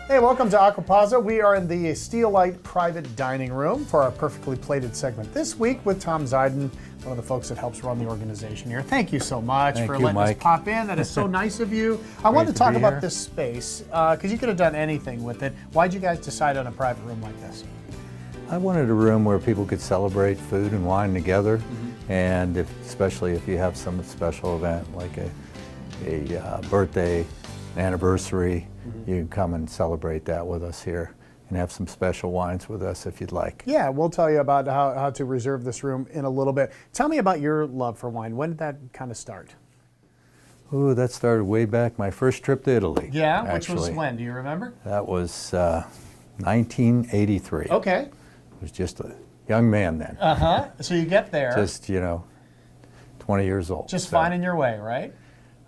Hey, welcome to Aqua Pazzo. We are in the Steelite private dining room for our perfectly plated segment this week with Tom Ziden, one of the folks that helps run the organization here. Thank you so much for letting us pop in. That is so nice of you. I wanted to talk about this space because you could have done anything with it. Why'd you guys decide on a private room like this? I wanted a room where people could celebrate food and wine together, and especially if you have some special event like a birthday, an anniversary, you can come and celebrate that with us here and have some special wines with us if you'd like. Yeah, we'll tell you about how to reserve this room in a little bit. Tell me about your love for wine. When did that kind of start? Ooh, that started way back, my first trip to Italy. Yeah, actually. Which was when? Do you remember? That was 1983. Okay. I was just a young man then. So you get there. Just, 20 years old. Just finding your way, right?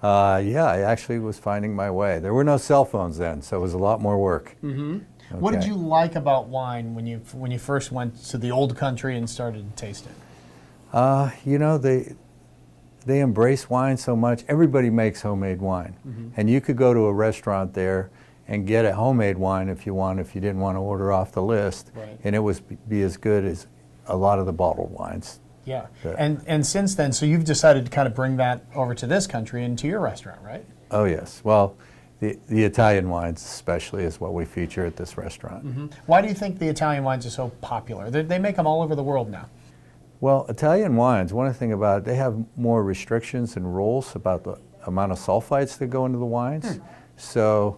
Yeah, I actually was finding my way. There were no cell phones then, so it was a lot more work. Okay. What did you like about wine when you first went to the old country and started to taste it? They embrace wine so much. Everybody makes homemade wine. And you could go to a restaurant there and get a homemade wine if you didn't want to order off the list. Right. And it would be as good as a lot of the bottled wines. Yeah, and since then, so you've decided to kind of bring that over to this country and to your restaurant, right? Oh yes, well, the Italian wines especially is what we feature at this restaurant. Why do you think the Italian wines are so popular? They make them all over the world now. Well, Italian wines, one thing about it, they have more restrictions and rules about the amount of sulfites that go into the wines. So,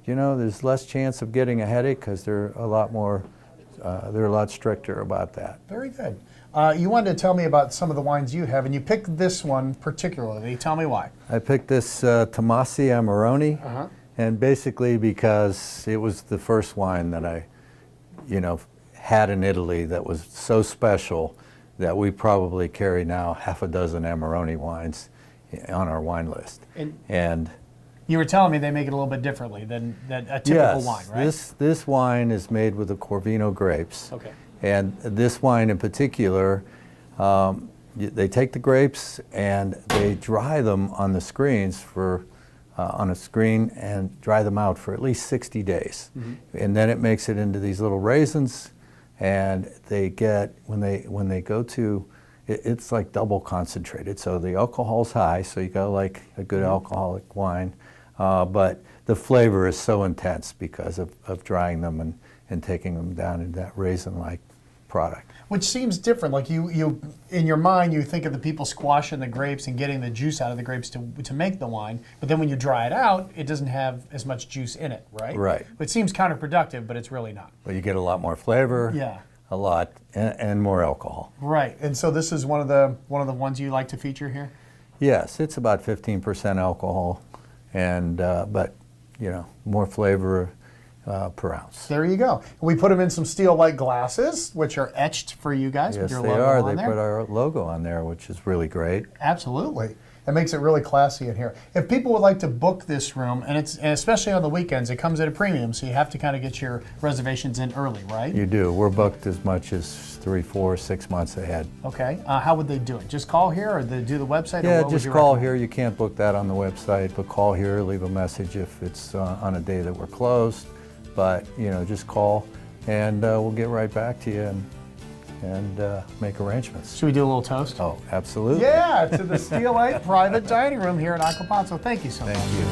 there's less chance of getting a headache because they're a lot stricter about that. Very good. You wanted to tell me about some of the wines you have, and you picked this one particularly. Tell me why. I picked this Tomasi Amarone, and basically because it was the first wine that I, had in Italy that was so special that we probably carry now half a dozen Amarone wines on our wine list. And you were telling me they make it a little bit differently than a typical wine, right? This wine is made with the Corvino grapes. Okay. And this wine in particular, they take the grapes and they dry them on the screens on a screen and dry them out for at least 60 days. And then it makes it into these little raisins, and they get, when they go to, it's like double concentrated. So the alcohol's high, so you got like a good alcoholic wine, but the flavor is so intense because of drying them and taking them down into that raisin-like product. Which seems different. Like you in your mind, you think of the people squashing the grapes and getting the juice out of the grapes to make the wine, but then when you dry it out, it doesn't have as much juice in it, right? Right. It seems counterproductive, but it's really not. But you get a lot more flavor. Yeah. A lot, and more alcohol. Right. And so this is one of the ones you like to feature here? Yes, it's about 15% alcohol, and but more flavor per ounce. There you go. We put them in some Steelite glasses, which are etched for you guys with your logo on there. Yes, they are. They put our logo on there, which is really great. Absolutely. It makes it really classy in here. If people would like to book this room, and especially on the weekends, it comes at a premium, so you have to kind of get your reservations in early, right? You do. We're booked as much as 3, 4, 6 months ahead. Okay. How would they do it? Just call here, or they do the website? Yeah, just call here. You can't book that on the website, but call here, leave a message if it's on a day that we're closed. But, just call, and we'll get right back to you and make arrangements. Should we do a little toast? Oh, absolutely. Yeah, to the Steelite private dining room here at Aqua Pazzo. Thank you so much. Thank you.